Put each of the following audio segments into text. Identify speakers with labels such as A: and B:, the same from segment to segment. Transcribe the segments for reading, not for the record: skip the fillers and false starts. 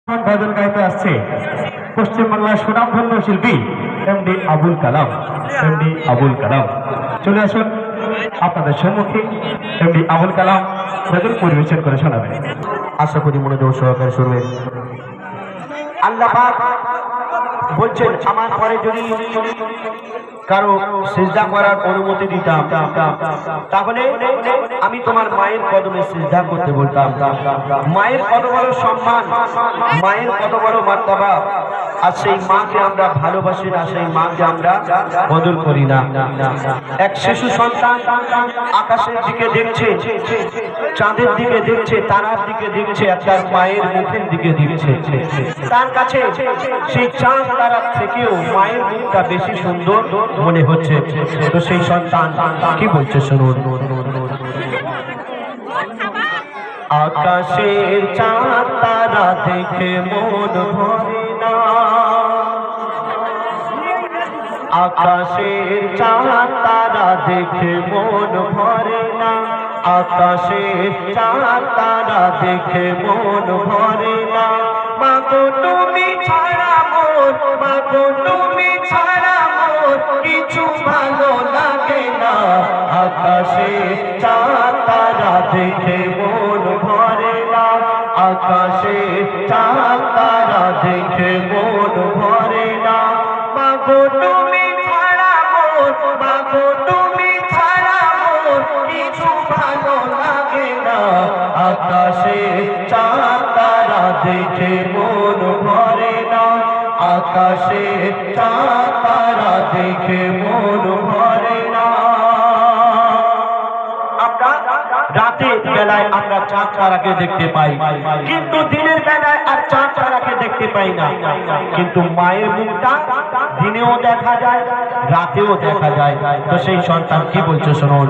A: ভজন গাইতে আসছে পশ্চিমবাংলার সুনামধন্য শিল্পী এমডি আবুল কালাম। এমডি আবুল কালাম চলে আসুন, আপনাদের সম্মুখে এমডি আবুল কালাম ভজন পরিবেশন করে শোনাবেন। আশা করি মনোযোগ সহকারে শুনবেন।
B: আল্লাহ পাক বলছেন, আমার পরে যদি কারো সিজদা করার অনুমতি দিতাম তাহলে আমি তোমার মায়ের কদমে সিজদা করতে বলতাম। মায়ের কত বড় সম্মান, মায়ের কত বড় মার্তবা, আর সেই মাকে আমরা ভালোবাসি না, সেই মাকে আমরা কদর করি না। এক শিশু সন্তান আকাশের দিকে দেখছে, চাঁদের দিকে দেখছে, তারার দিকে দেখছে, আর তার মায়ের মুখের দিকে দেখছে। তার কাছে সেই চাঁদ তারার থেকেও মায়ের মুখটা বেশি সুন্দর মনে হচ্ছে। তো সেই সন্তান কি বলছে শুনুন। আকাশের চাঁদ তারা দেখে মন ভরে না, আকাশের চাঁদ তারা দেখে মন ভরে না, আকাশের চাঁদ তারা দেখে মন ভরে না। মাগো তুমি ছাড়া মোর, মাগো তুমি ছাড়া মোর কিছু ভালো লাগে না। আকাশের চাঁদ তারা দেখে মন ভরে না, আকাশের চাঁদ তারা দেখে মন ভরে না। মাগো তুমি ছাড়া মোর, মাগো তুমি ছাড়া মোর কিছু ভালো লাগে না। আকাশের চাঁদ তারা দেখে মন ভরে না, আকাশের চাঁদ তারা দেখে মন ভরে না। রাতের বেলায় আমরা চাঁদ তারাকে দেখতে পাই, কিন্তু দিনের বেলায় আর চাঁদ তারাকে দেখতে পাই না। কিন্তু মায়ের মুখটা দিনেও দেখা যায়, রাতেও দেখা যায়। তো সেই সন্তান কি বলছে শুনুন।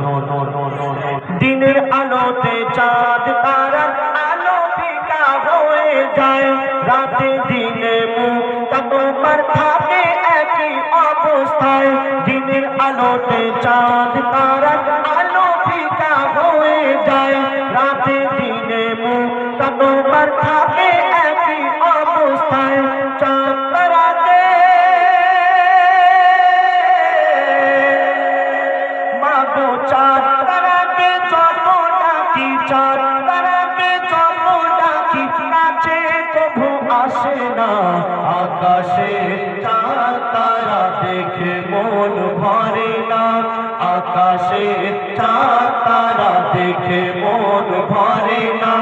B: দিনের আলোতে চাঁদ তারার আলো ফিকা হয়ে যায়, রাতে দিনে মুখটা তোমার থাকে একই অবস্থায়। দিনের আলোতে চাঁদ তারার আলো ফিকা হয়ে যায়, রাতে দিনে মুখটা তোমার থাকে একই অবস্থায়। চাঁদ তারাতে মাগো চাঁদ তারাকে যত ডাকি, চাঁদ তারাকে যত ডাকি কাছে তবু আসে না। আকাশে চাঁদ তারা দেখে মন ভরে না, আকাশে চাঁদ তারা দেখে মন ভরে না।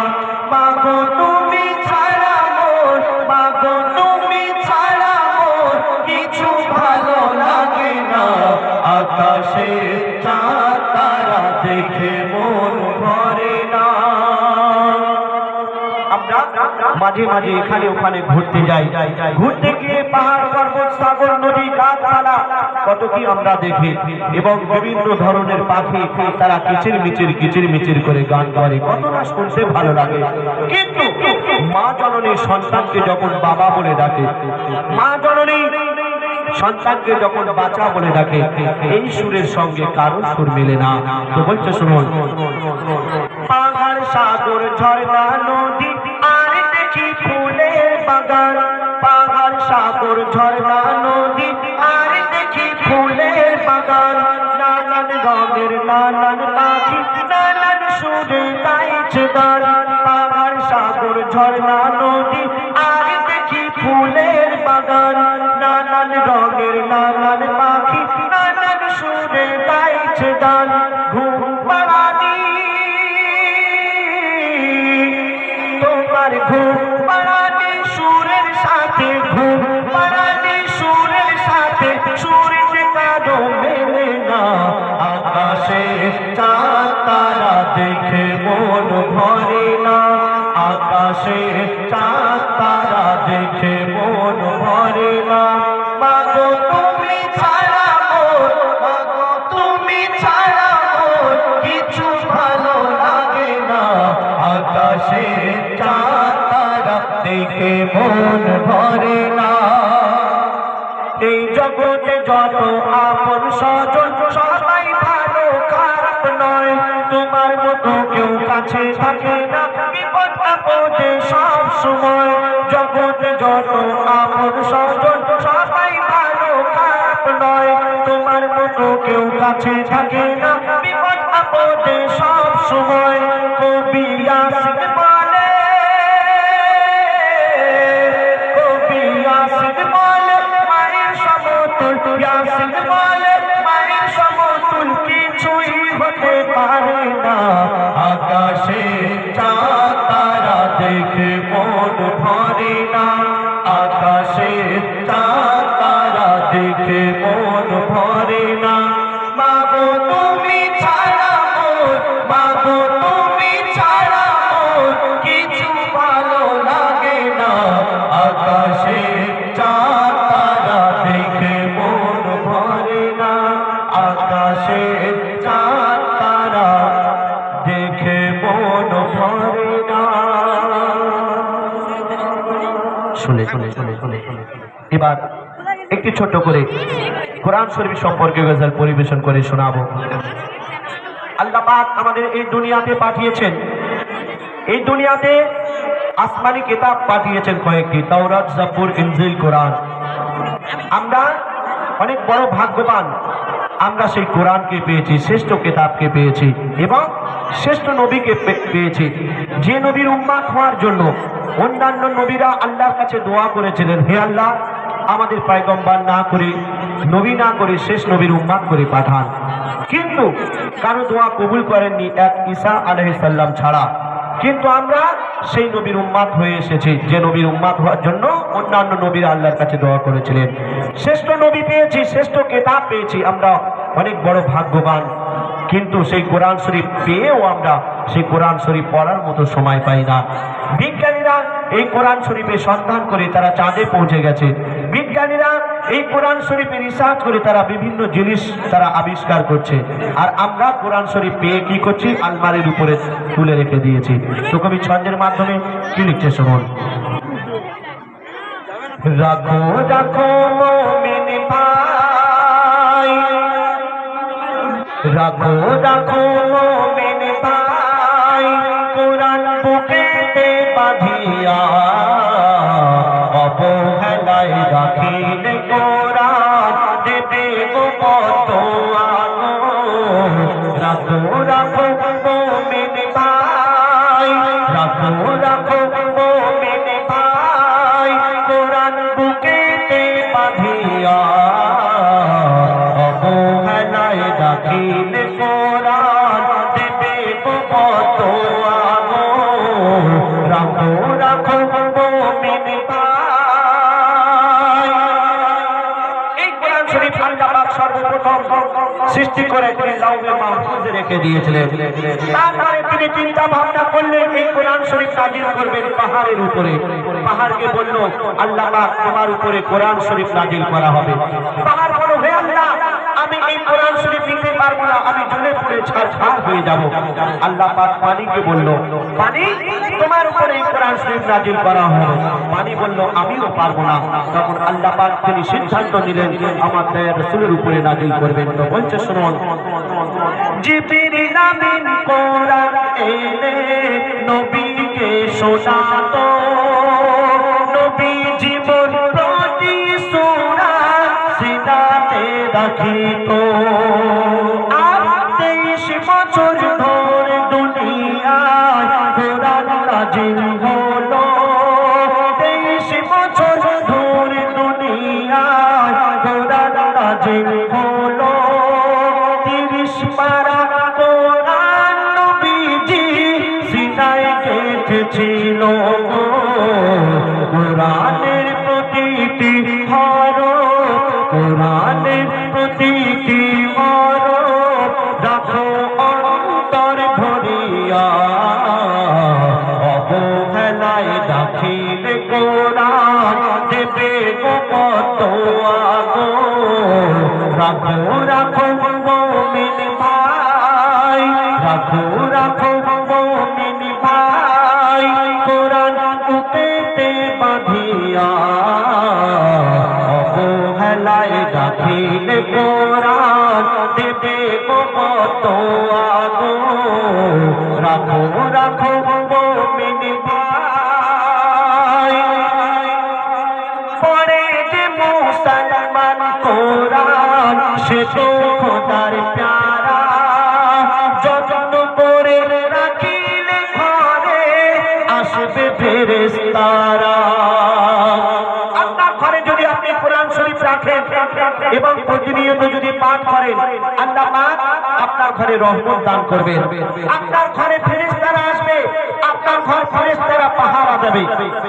B: মাগো তুমি ছাড়া মোর, মাগো তুমি ছাড়া মোর কিছু ভালো লাগে না। আকাশে চাঁদ তারা দেখে মন ভরে না। আমরা মাঝে মাঝে এখানে ওখানে ঘুরতে যাই, ঘুরতে গিয়ে পাহাড় পর্বত সাগর নদী গাছপালা কত কি আমরা দেখি, এবং বিভিন্ন ধরনের পাখি তারা কিচির মিচির করে গান করে, কত না শুনতে ভালো লাগে। কিন্তু মা জননী সন্তানকে যখন বাবা বলে ডাকে, মা জননী সন্তানকে যখন বাচ্চা বলে ডাকে, এই সুরের সঙ্গে কারো সুর মেলে না। তো বলছে শুনুন। পাহাড় সাগর ঝর্ণা নদী আর দেখি ফুলের বাগান, পাহাড় সাগর ঝর্ণা নদী আর দেখি ফুলের বাগান। নানান রঙের নানান পাখি নানান সুরে গাইছে গান, পাহাড় সাগর ঝর্ণা নদী আর দেখি ফুলের বাগান। নানান রঙের নানান পাখি নানান সুরে গাইছে গান। ঘুম পাড়ানি তোমার ঘুম পাড়ানি সুরের সাথে, ঘুম পাড়ানি সুরের সাথে সুরের কারো মেলে না। আকাশে চাঁদ তারা দেখে মন ভরে না, আকাশে চাঁদ তারা দেখে মন ভরে না। মাগো তুমি ছাড়া মোর, মাগো তুমি ছাড়া মোর কিছু ভালো লাগে না। আকাশে চাঁদ তারা দেখে মন ভরে না। এই জগতে যত আপন স্বজন সবাই ভালো খারাপ নয়, তোমার মতো কেউ কাছে থাকে না, বিপদ আপদে সব সময়। জগৎ যত আপন স্বজন সবাই ভালো খারাপ নয়, তোমার মতো কেউ কাছে থাকে না, বিপদ আপদে সব সময়। কবি ইয়াসিন বলে, কবি ইয়াসিন বলে মায়ের সমতুল, ইয়াসিন বলে মায়ের সমতুল কিছুই হতে পারে না। আকাশে চাঁদ তারা দেখে মন ভরে না, আকাশে চাঁদ তারা দেখে মন ভরে না। মাগো তুমি ছাড়া মোর, মাগো তুমি ছাড়া মোর কিছু ভালো লাগে না। আকাশে চাঁদ তারা দেখে মন ভরে না, আকাশে চাঁদ তারা দেখে মন ভরে না। শুনে শুনে শুনে শুনে এবার একটি ছোট্ট করে কোরআন শরীফ সম্পর্কে গজল পরিবেশন করে শোনাবো। আল্লাহ পাক আমাদের এই দুনিয়াতে পাঠিয়েছেন, এই দুনিয়াতে আসমানি কিতাব পাঠিয়েছেন কয়েকটি, তাওরাত, জাবুর, ইনজিল, কোরআন। আমরা অনেক বড় ভাগ্যবান, আমরা সেই কোরআনকে পেয়েছি, শ্রেষ্ঠ কিতাবকে পেয়েছি এবং শ্রেষ্ঠ নবীকে পেয়েছি, যে নবীর উম্মত হওয়ার জন্য অন্যান্য নবীরা আল্লাহর কাছে দোয়া করেছিলেন, হে আল্লাহ আমাদের পয়গম্বর না করে, নবী না করে শেষ নবীর উম্মত করে পাঠান। কিন্তু কারো দোয়া কবুল করেননি এক ঈসা আলাইহিস সালাম ছাড়া। কিন্তু আমরা সেই নবীর উম্মত হয়ে এসেছি, যে নবীর উম্মত হওয়ার জন্য অন্যান্য নবীরা আল্লাহর কাছে দোয়া করেছিলেন। শ্রেষ্ঠ নবী পেয়েছি, শ্রেষ্ঠ কিতাব পেয়েছি, আমরা অনেক বড় ভাগ্যবান। কিন্তু সেই কোরআন শরীফ পেয়েও আমরা সেই কোরআন শরীফ পড়ার মতো সময় পাই না। বিজ্ঞানীরা এই কোরআন শরীফের সন্ধান করে তারা চাঁদে পৌঁছে গেছে, বিজ্ঞানীরা এই কোরআন শরীফে রিসার্চ করে তারা বিভিন্ন জিনিস তারা আবিষ্কার করছে, আর আমরা কোরআন শরীফ পেয়ে কি করছি, আলমারির উপরে তুলে রেখে দিয়েছি। তো কবি ছন্দের মাধ্যমে কি লিখছে শুনুন। রাখো রাখো মুমিন ভাই, রাখো রাখো মুমিন ভাই, কোরআন বুকেতে বাঁধিয়া অবহেলায় রাখিলে কোরআন দেবে গো বদোয়া গো। রাখো রাখো মুমিন ভাই, রাখো রাখো মুমিন ভাই, কোরআন বুকেতে বাঁধিয়া অবহেলায় রাখিলে কোরআন দেবে গো বদোয়া গো। রাখো রাখো মুমিন ভাই। এই কোরআন শরীফ আল্লাহ পাক সর্বপ্রথম সৃষ্টি করে তিনি লাউহে মাহফুজে রেখে দিয়েছিলেন। তারপরে তিনি চিন্তা ভাবনা করলেন এই কোরআন শরীফ নাজিল করবেন পাহাড়ের উপরে। পাহাড়কে বলল, আল্লাহ পাক তোমার উপরে কোরআন শরীফ নাজিল করা হবে। পাহাড় বলল, হে আল্লাহ আমি এই কোরআন শরীফ নিতে পারবো না, আমি জ্বলে পুড়ে ছারখার হয়ে যাব। আল্লাহ পাক পানিকে বলল, পানি তোমার উপরে এই কোরআন শরীফ নাজিল করা হবে। পানি বলল, আমিও পারবো না। তখন আল্লাহ পাক তিনি সিদ্ধান্ত নিলেন আমার দয়ার রাসূলের উপরে নাজিল করবেন। তো বলছে শুনুন, জিবরিল আমিন কোরআন এনে নবীকে শোনাতো, নবী জীবন প্রতি সূরা সিনাতে রাখিতো। আর 23 বছর ধরে দুনিয়ায় কোরআন নাজিল হলো, 23 বছর ধরে দুনিয়ায় কোরআন নাজিল হলো। 30 পারা কোরআন নবীজি সিনায় গেঁথেছিল গো। কোরআনের প্রতিটি হরফ, কোরআনের প্রতিটি হরফ রাখো অন্তর ভরিয়া, অবহেলায় রাখিলে কোরআন দেবে গো বদোয়া গো। রাখো রাখো মুমিন ভাই, রাখো রাখো মুমিন ভাই, কোরআন বুকেতে বাঁধিয়া অবহেলায় রাখিলে কোরআন দেবে গো বদোয়া গো। রাখো রাখো মুমিন ভাই। সে তো খোদার প্যারা যত্ন করে রাখিলে ঘরে আসবে ফেরেশতারা। আপনার ঘরে যদি আপনি কোরআন শরীফ রাখেন এবং প্রতিনিয়ত যদি পাঠ করেন, আল্লাহ পাক আপনার ঘরে রহমত দান করবেন, আপনার ঘরে ফেরেশতারা আসবে, আপনার ঘর ফেরেশতারা পাহারা দেবে।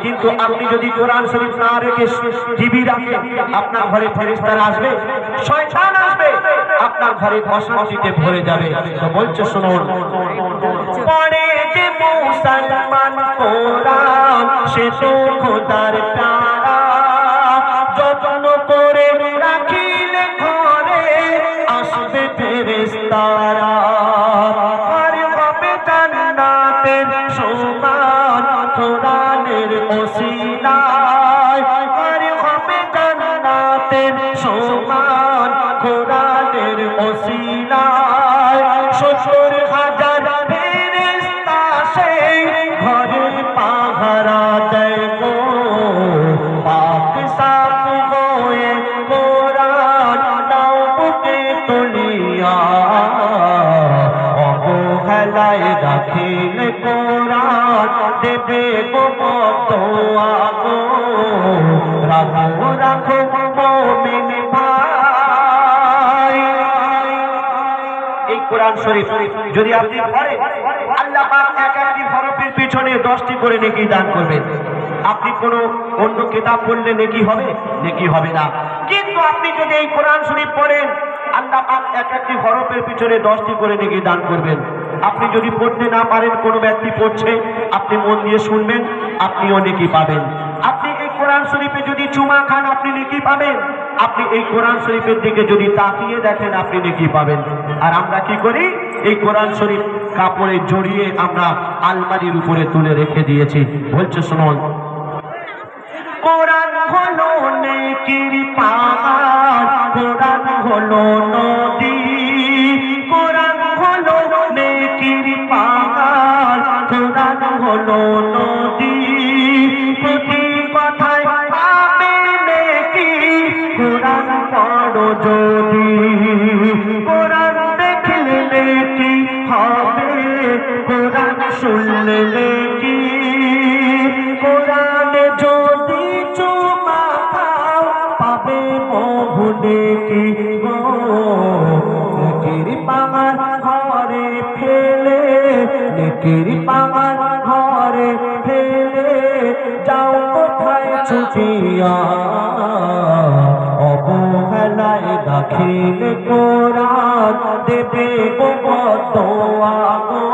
B: কিন্তু আপনি যদি কোরআন শরীফ না রেখে টিভি রাখেন, আপনার ঘরে ফেরেশতারা আসবে, শয়তান আসবে, আপনার ঘরে অশান্তিতে ভরে যাবে। তো বলছে শুনুন, পড়ে যে মুসলমান কোরআন সে তো খোদার প্যারা যত্ন করে রাখিলে ঘরে আসবে ফেরেশতারা। আর হবে জান্নাতের সমান কোরআনের ওসিলায়, আর হবে জান্নাতের সমান কোরআনের ওসিলায়। ৭০,০০০ ফেরেশতা সেই ঘরে পাহারা দেয় গো। পাক সাফ হয়ে কোরআন নাও বুকে তুলিয়া অবহেলায় রাখিলে কোরআন দেবে গো বদোয়া গো। রাখো রাখো মুমিন ভাই, এই কোরআন শরীফ যদি আপনি পড়েন, আল্লাহ পাক এক একটি হরফের পিছনে 10টি করে নেকি দান করবেন। আপনি কোনো অন্য কিতাব পড়লে নেকি হবে? নেকি হবে না। কিন্তু আপনি যদি এই কোরআন শরীফ পড়েন, আল্লাহ পাক এক একটি হরফের পিছনে 10টি করে নেকি দান করবেন। আপনি যদি পড়তে না পারেন, কোনো ব্যক্তি পড়ছে, আপনি মন দিয়ে শুনবেন, আপনিও নেকি পাবেন। আপনি এই কোরআন শরীফে যদি চুমা খান, আপনি নেকি পাবেন। আপনি এই কোরআন শরীফের দিকে যদি তাকিয়ে দেখেন, আপনি নেকি পাবেন। আর আমরা কি করি? এই কোরআন শরীফ কাপড়ে জড়িয়ে আমরা আলমারির উপরে তুলে রেখে দিয়েছি। বলছে শুনুন, কোরআন হলো নেকির পাহাড়, কোরআন হলো নদী, কোরআন হলো নেকির পাহাড়, কোরআন হলো নদী। প্রতি কথায় পাবে নেকি কোরআন পড়ো যদি, কোরআন দেখলে নেকি হবে, কোরআন শুনলে নেকি। কোরআনে যদি চুমা খাও পাবে বহু নেকি গো। নেকির পাহাড় ঘরে ফেলে, নেকির পাহাড় ঘরে ফেলে যাও কোথায় ছুটিয়া অবহেলায় রাখিলে কোরআন দেবে গো বদোয়া গো।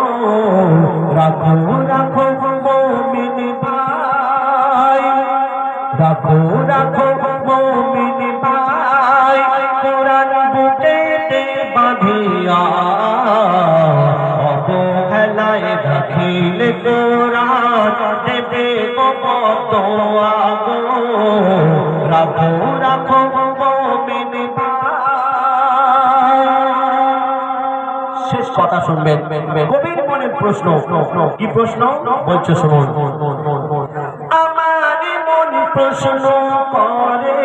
B: রাখো রাখো মুমিন ভাই, রাখো রাখো মুমিন ভাই, কোরআন বুকেতে বাঁধিয়া অবহেলায় রাখিলে কোরআন দেবে গো বদোয়া গো। রাখো রাখো মুমিন ভাই। শেষ কথা শুনবেন, গভীর মনের প্রশ্ন। কি প্রশ্ন? বলছে শুনুন, আমার মন প্রশ্ন করে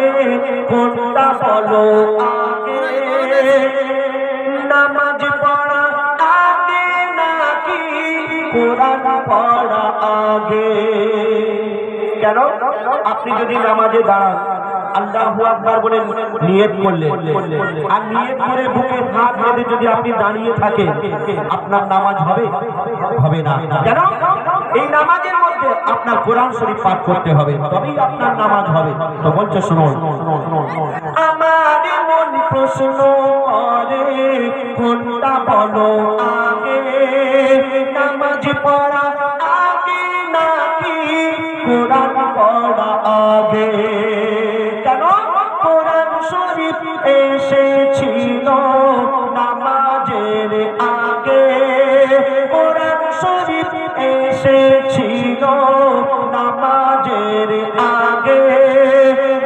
B: কোনটা বলো আগে, নামাজ পড়া আগে নাকি কোরআন পড়া আগে? কেন? আপনি যদি নামাজে দাঁড়ান, আল্লাহু আকবার বলে নিয়ত করলেন, আর নিয়ত করে বুকে হাত বেঁধে যদি আপনি দাঁড়িয়ে থাকেন, আপনার নামাজ হবে? হবে না। কেন? এই নামাজের মধ্যে আপনার কোরআন শরীফ পাঠ করতে হবে, তবেই আপনার নামাজ হবে। তো বলছে শুনুন, আমার মন প্রশ্ন করে কোনটা বলো আগে, নামাজ পড়া আগে নাকি কোরআন পড়া আগে? কেন? কোরআন শরীফ এসেছিল নামাজের আগে, কোরআন শরীফ এসেছিল নামাজের আগে।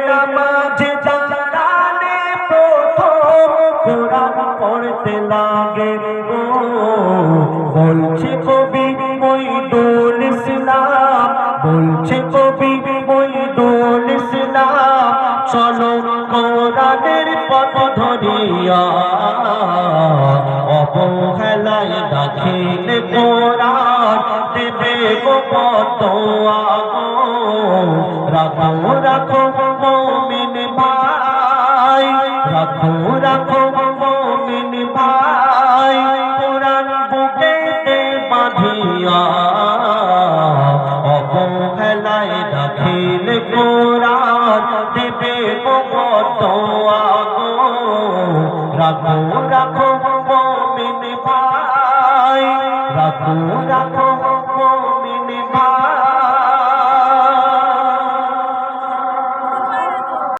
B: নামাজে জানালে প্রথম কোরআন পড়তে লাগে গো। বলছে কবি মঈদুল ইসলাম, বলছে কবি মঈদুল ইসলাম, চলো কোরআনের পথ ধরিয়া বাঁধিয়া অবহেলায় দাখিল কোরআন দেবে গো বদোয়া গো। রাখো রাখো মুমিন ভাই, রাখো রাখো মুমিন ভাই, কোরআন বুকেতে বাঁধিয়া অবহেলায় দাখিল কোরআন দেবে গো বদোয়া গো। রাখো রাখো মুমিন ভাই, রাখো রাখো